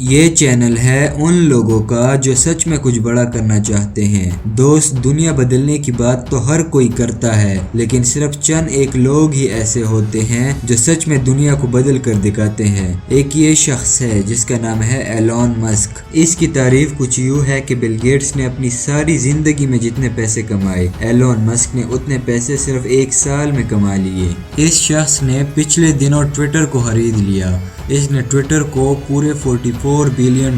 یہ چینل ہے ان لوگوں کا جو سچ میں کچھ بڑا کرنا چاہتے ہیں۔ دوست، دنیا بدلنے کی بات تو ہر کوئی کرتا ہے، لیکن صرف چند ایک لوگ ہی ایسے ہوتے ہیں جو سچ میں دنیا کو بدل کر دکھاتے ہیں۔ ایک یہ شخص ہے جس کا نام ہے ایلون مسک۔ اس کی تعریف کچھ یوں ہے کہ بل گیٹس نے اپنی ساری زندگی میں جتنے پیسے کمائے، ایلون مسک نے اتنے پیسے صرف ایک سال میں کما لیے۔ اس شخص نے پچھلے دنوں ٹویٹر کو خرید لیا۔ اس نے ٹویٹر کو پورے $44 بلین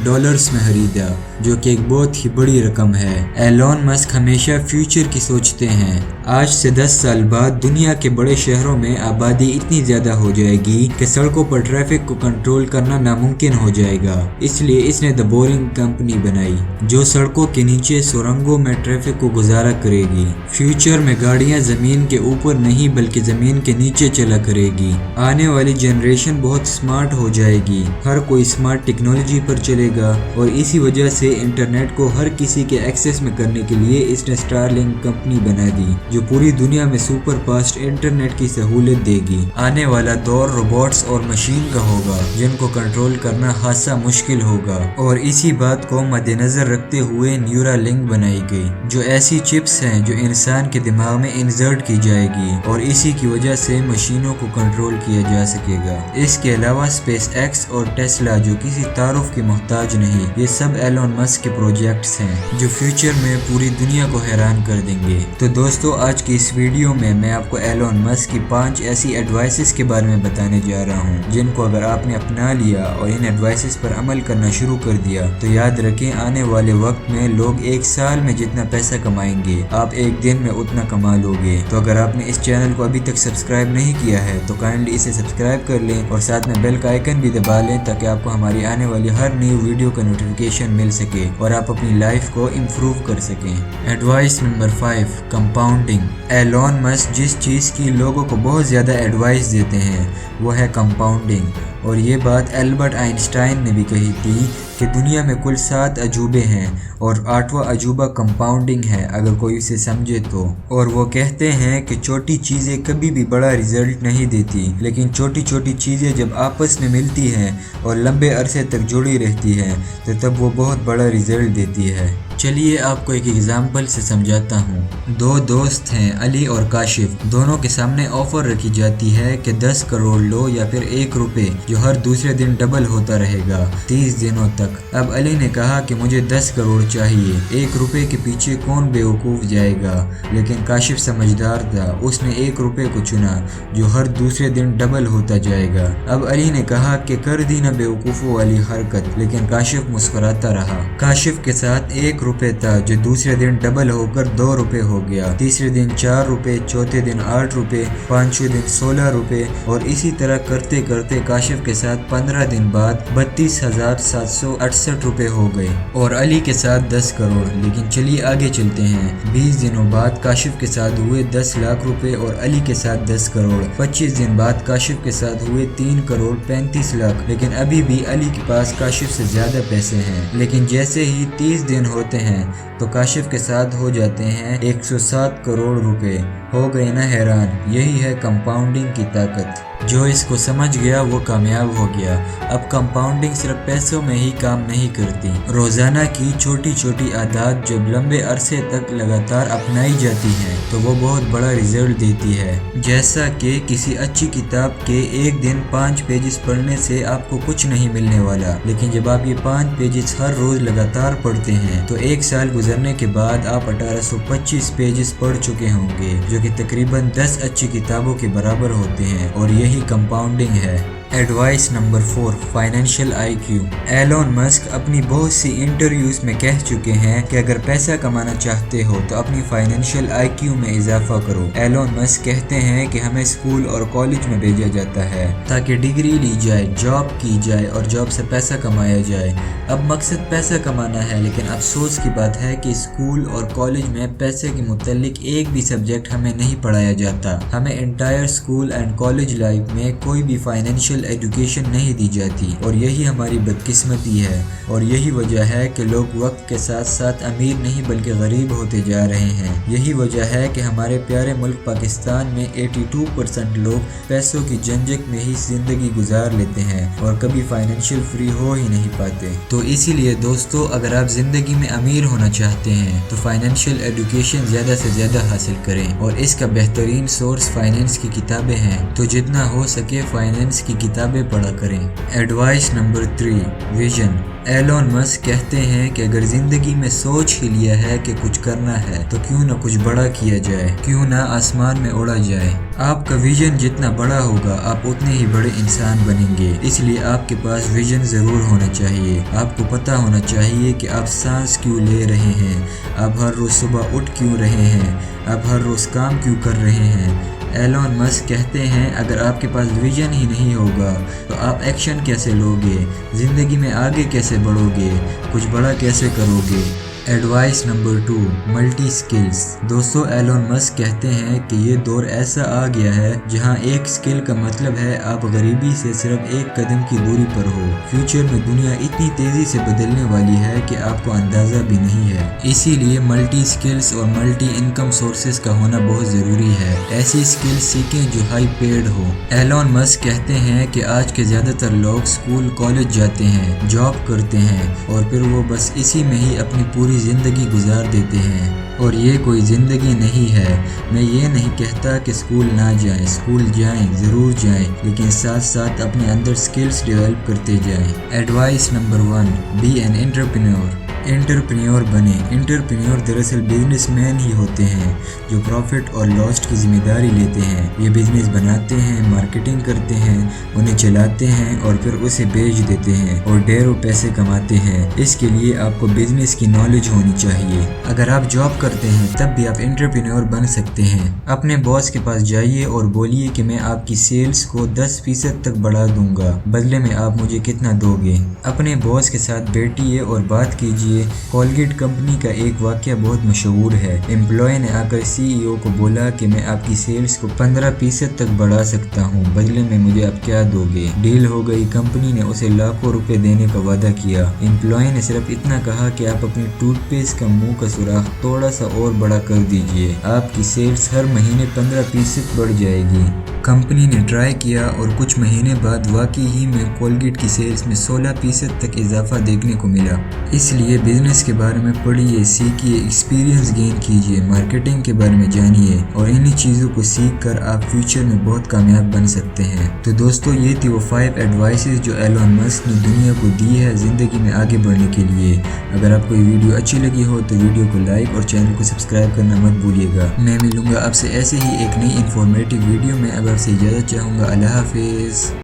میں خریدا، جو کہ ایک بہت ہی بڑی رقم ہے۔ ایلون مسک ہمیشہ فیوچر کی سوچتے ہیں۔ آج سے 10 سال بعد دنیا کے بڑے شہروں میں آبادی اتنی زیادہ ہو جائے گی کہ سڑکوں پر ٹریفک کو کنٹرول کرنا ناممکن ہو جائے گا۔ اس لیے اس نے The Boring کمپنی بنائی، جو سڑکوں کے نیچے سرنگوں میں ٹریفک کو گزارا کرے گی۔ فیوچر میں گاڑیاں زمین کے اوپر نہیں بلکہ زمین کے نیچے چلا کرے گی۔ آنے والی جنریشن بہت سمارٹ ہو جائے گی، ہر کوئی سمارٹ ٹیکنالوجی پر چلے گا، اور اسی وجہ سے انٹرنیٹ کو ہر کسی کے ایکسس میں کرنے کے لیے اس نے اسٹارلنک کمپنی بنا دی، جو پوری دنیا میں سپر فاسٹ انٹرنیٹ کی سہولت دے گی۔ آنے والا دور روبوٹس اور مشین کا ہوگا، جن کو کنٹرول کرنا خاصا مشکل ہوگا، اور اسی بات کو مد نظر رکھتے ہوئے نیورا لنک بنائی گئی، جو ایسی چپس ہیں جو انسان کے دماغ میں انسرٹ کی جائے گی، اور اسی کی وجہ سے مشینوں کو کنٹرول کیا جا سکے گا۔ اس کے علاوہ اسپیس ایکس اور ٹیسلا، جو کسی تعارف کے محتاج نہیں، یہ سب ایلون مسک کے پروجیکٹس ہیں جو فیوچر میں پوری دنیا کو حیران کر دیں گے۔ تو دوستو، آج کی اس ویڈیو میں آپ کو ایلون مسک کی 5 ایسی ایڈوائسز کے بارے میں بتانے جا رہا ہوں، جن کو اگر آپ نے اپنا لیا اور ان ایڈوائسز پر عمل کرنا شروع کر دیا تو یاد رکھیں، آنے والے وقت میں لوگ ایک سال میں جتنا پیسہ کمائیں گے، آپ ایک دن میں اتنا کما لو گے۔ تو اگر آپ نے اس چینل کو ابھی تک سبسکرائب نہیں کیا ہے تو کائنڈلی اسے سبسکرائب کر لیں، اور ساتھ میں بیل کا آئیکن بھی دبا لیں تاکہ آپ کو ہماری آنے والی ہر نیو ویڈیو کا نوٹیفیکیشن مل سکے اور آپ اپنی لائف کو امپروو کر سکیں۔ Advice number 5، compounding. Elon Musk جس چیز کی لوگوں کو بہت زیادہ ایڈوائس دیتے ہیں وہ ہے کمپاؤنڈنگ، اور یہ بات البرٹ آئنسٹائن نے بھی کہی تھی کہ دنیا میں کل 7 عجوبے ہیں اور 8واں عجوبہ کمپاؤنڈنگ ہے، اگر کوئی اسے سمجھے تو۔ اور وہ کہتے ہیں کہ چھوٹی چیزیں کبھی بھی بڑا رزلٹ نہیں دیتی، لیکن چھوٹی چھوٹی چیزیں جب آپس میں ملتی ہیں اور لمبے عرصے تک جڑی رہتی ہیں تو تب وہ بہت بڑا رزلٹ دیتی ہے۔ چلیے آپ کو ایک ایگزامپل سے سمجھاتا ہوں۔ 2 دوست ہیں، علی اور کاشف۔ دونوں کے سامنے آفر رکھی جاتی ہے کہ 10 کروڑ لو یا پھر 1 روپے، جو ہر دوسرے دن ڈبل ہوتا رہے گا 30 دنوں تک۔ اب علی نے کہا کہ مجھے 10 کروڑ چاہیے، 1 روپے کے پیچھے کون بیوقوف جائے گا؟ لیکن کاشف سمجھدار تھا، اس نے 1 روپے کو چنا، جو ہر دوسرے دن ڈبل ہوتا جائے گا۔ اب علی نے کہا کہ کر دی نا بیوقوفوں والی حرکت، لیکن کاشف مسکراتا رہا۔ کاشف کے ساتھ 1 روپے تھا، جو دوسرے دن ڈبل ہو کر 2 روپے ہو گیا، تیسرے دن 4 روپے، چوتھے دن 8 روپے، 5ویں دن 16 روپے، اور اسی طرح کرتے کرتے کاشف کے ساتھ 15 دن بعد 32,768 روپے ہو گئے، اور علی کے ساتھ 10 کروڑ۔ لیکن چلیے آگے چلتے ہیں۔ 20 دنوں بعد کاشف کے ساتھ ہوئے 10 لاکھ روپے اور علی کے ساتھ 10 کروڑ۔ 25 دن بعد کاشف کے ساتھ ہوئے 3 کروڑ 35 لاکھ، لیکن ابھی بھی علی کے پاس کاشف سے زیادہ پیسے ہیں۔ لیکن جیسے ہی 30 دن ہوتے ہیں تو کاشف کے ساتھ ہو جاتے ہیں 107 کروڑ روپے۔ ہو گئے نا حیران؟ یہی ہے کمپاؤنڈنگ کی طاقت۔ جو اس کو سمجھ گیا وہ کامیاب ہو گیا۔ اب کمپاؤنڈنگ صرف پیسوں میں ہی کام نہیں کرتی، روزانہ کی چھوٹی چھوٹی عادات جب لمبے عرصے تک لگاتار اپنائی جاتی ہیں تو وہ بہت بڑا رزلٹ دیتی ہے۔ جیسا کہ کسی اچھی کتاب کے ایک دن 5 پیجز پڑھنے سے آپ کو کچھ نہیں ملنے والا، لیکن جب آپ یہ 5 پیجز ہر روز لگاتار پڑھتے ہیں تو 1 سال گزرنے کے بعد آپ 1825 پیجز پڑھ چکے ہوں گے، جو کہ تقریباً 10 اچھی کتابوں کے برابر ہوتے ہیں، اور یہی کمپاؤنڈنگ ہے۔ ایڈوائس نمبر 4، فائنینشیل آئی کیو۔ ایلون مسک اپنی بہت سی انٹرویوز میں کہہ چکے ہیں کہ اگر پیسہ کمانا چاہتے ہو تو اپنی فائنینشیل آئی کیو میں اضافہ کرو۔ ایلون مسک کہتے ہیں کہ ہمیں اسکول اور کالج میں بھیجا جاتا ہے تاکہ ڈگری لی جائے، جاب کی جائے اور جاب سے پیسہ کمایا جائے۔ اب مقصد پیسہ کمانا ہے، لیکن افسوس کی بات ہے کہ اسکول اور کالج میں پیسے کے متعلق ایک بھی سبجیکٹ ہمیں نہیں پڑھایا جاتا۔ ہمیں entire school and college life میں کوئی بھی فائنینشیل فائنینشیل ایجوکیشن نہیں دی جاتی، اور یہی ہماری بدقسمتی ہے، اور یہی وجہ ہے کہ لوگ وقت کے ساتھ ساتھ امیر نہیں بلکہ غریب ہوتے جا رہے ہیں۔ یہی وجہ ہے کہ ہمارے پیارے ملک پاکستان میں 82% لوگ پیسوں کی جنجک میں ہی زندگی گزار لیتے ہیں اور کبھی فائنینشیل فری ہو ہی نہیں پاتے۔ تو اسی لیے دوستو، اگر آپ زندگی میں امیر ہونا چاہتے ہیں تو فائنینشیل ایجوکیشن زیادہ سے زیادہ حاصل کریں، اور اس کا بہترین سورس فائنینس کی کتابیں ہیں، تو جتنا ہو سکے فائنینس کی کتابیں پڑھا کریں۔ Advice number 3، vision. Elon Musk کہتے ہیں کہ اگر زندگی میں سوچ ہی لیا ہے کہ کچھ کرنا ہے تو کیوں نہ کچھ بڑا کیا جائے، کیوں نہ آسمان میں اڑا جائے۔ آپ کا ویژن جتنا بڑا ہوگا آپ اتنے ہی بڑے انسان بنیں گے، اس لیے آپ کے پاس ویژن ضرور ہونا چاہیے۔ آپ کو پتہ ہونا چاہیے کہ آپ سانس کیوں لے رہے ہیں، آپ ہر روز صبح اٹھ کیوں رہے ہیں، آپ ہر روز کام کیوں کر رہے ہیں۔ ایلون مسک کہتے ہیں اگر آپ کے پاس ویژن ہی نہیں ہوگا تو آپ ایکشن کیسے لوگے، زندگی میں آگے کیسے بڑھو گے، کچھ بڑا کیسے کرو گے۔ Advice number 2، multi skills. دوستو، ایلون مسک کہتے ہیں کہ یہ دور ایسا آ گیا ہے جہاں ایک سکل کا مطلب ہے آپ غریبی سے صرف ایک قدم کی دوری پر ہو۔ فیوچر میں دنیا اتنی تیزی سے بدلنے والی ہے کہ آپ کو اندازہ بھی نہیں ہے، اسی لیے ملٹی سکلز اور ملٹی انکم سورسز کا ہونا بہت ضروری ہے۔ ایسی سکل سیکھیں جو ہائی پیڈ ہو۔ ایلون مسک کہتے ہیں کہ آج کے زیادہ تر لوگ اسکول کالج جاتے ہیں، جاب کرتے ہیں، اور پھر وہ بس اسی میں ہی اپنی پوری زندگی گزار دیتے ہیں، اور یہ کوئی زندگی نہیں ہے۔ میں یہ نہیں کہتا کہ اسکول نہ جائیں، اسکول جائیں، ضرور جائیں، لیکن ساتھ ساتھ اپنے اندر سکلز ڈیولپ کرتے جائیں۔ Advice number 1، be an entrepreneur. Entrepreneur بنیں۔ انٹرپرینور دراصل بزنس مین ہی ہوتے ہیں جو پروفٹ اور لاس کی ذمہ داری لیتے ہیں۔ یہ بزنس بناتے ہیں، مارکیٹنگ کرتے ہیں، انہیں چلاتے ہیں اور پھر اسے بیچ دیتے ہیں اور ڈھیروں پیسے کماتے ہیں۔ اس کے لیے آپ کو بزنس کی نالج ہونی چاہیے۔ اگر آپ جاب کرتے ہیں تب بھی آپ انٹرپرینور بن سکتے ہیں۔ اپنے باس کے پاس جائیے اور بولیے کہ میں آپ کی سیلز کو 10% تک بڑھا دوں گا، بدلے میں آپ مجھے کتنا دو گے۔ اپنے باس کے ساتھ بیٹھیے اور بات کیجیے۔ کولگیٹ کمپنی کا ایک واقعہ بہت مشہور ہے۔ امپلائی نے آ کر CEO کو بولا کہ میں آپ کی سیلز کو 15% تک بڑھا سکتا ہوں، بدلے میں مجھے آپ کیا دو گے۔ ڈیل ہو گئی۔ کمپنی نے اسے لاکھوں روپے دینے کا وعدہ کیا۔ امپلائی نے صرف اتنا کہا کہ آپ اپنی ٹوتھ پیسٹ کا منہ کا سوراخ تھوڑا سا اور بڑا کر دیجیے، آپ کی سیلز ہر مہینے 15% بڑھ جائے گی۔ کمپنی نے ٹرائی کیا اور کچھ مہینے بعد واقعی ہی میں کولگیٹ کی سیلز میں 16% تک اضافہ دیکھنے کو ملا۔ اس لیے بزنس کے بارے میں پڑھیے، سیکھیے، ایکسپیرینس گین کیجیے، مارکیٹنگ کے بارے میں جانیے، اور انہی چیزوں کو سیکھ کر آپ فیوچر میں بہت کامیاب بن سکتے ہیں۔ تو دوستو، یہ تھی وہ 5 ایڈوائسز جو ایلون مسک نے دنیا کو دی ہے زندگی میں آگے بڑھنے کے لیے۔ اگر آپ کو یہ ویڈیو اچھی لگی ہو تو ویڈیو کو لائک اور چینل کو سبسکرائب کرنا مت بھولیے گا۔ میں ملوں گا آپ سے ایسے ہی ایک نئی انفارمیٹیو ویڈیو میں۔ اب آپ سے اجازت چاہوں گا۔ اللہ حافظ۔